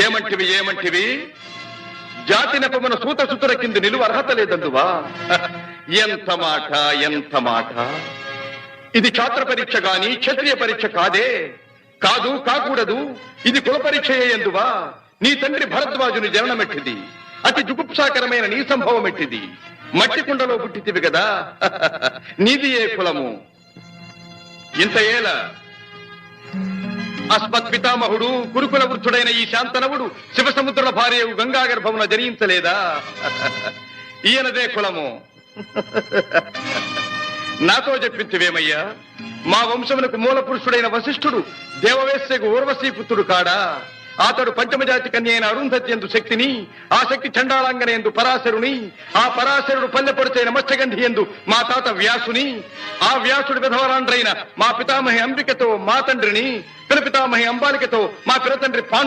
ఏమంటివి జాతి నెపమున సూత సుతుల కింద నిలువ అర్హత లేదందువా? ఎంత మాట! ఇది ఛాత్ర పరీక్ష గాని క్షత్రియ పరీక్ష కాదే. కాకూడదు. ఇది కుల పరీక్ష ఎందువా? నీ తండ్రి భరద్వాజుని జననమెట్టిది. అతి జుగుప్సాకరమైన నీ సంభవం ఎట్టిది. మట్టి కుండలో పుట్టితివి కదా. నీది ఏ కులము? ఇంత ఏల అస్మత్ పితామహుడు కురుకుల వృద్ధుడైన ఈ శాంతనవుడు శివసముద్రుల భార్య గంగా గర్భమున జనించలేదా? ఈయనదే కులము. నాతో చెప్పించివేమయ్యా? మా వంశమునకు మూల పురుషుడైన వశిష్ఠుడు దేవవేశ్యకు ఊర్వశీ పుత్రుడు కాడా? అతడు పంచమజాతి కన్య అయిన అరుంధతి ఎందు శక్తిని, ఆ శక్తి చండాళంగన ఎందు పరాశరుని, ఆ పరాశరుడు పల్లెపొడిచైన మత్స్యగంధి ఎందు మా తాత వ్యాసుని, ఆ వ్యాసుడు విధవరాండ్రైన మా పితామహి అంబికతో మా తండ్రిని, పితామహి అంబాలికతో మా పిరతండ్రి పాండు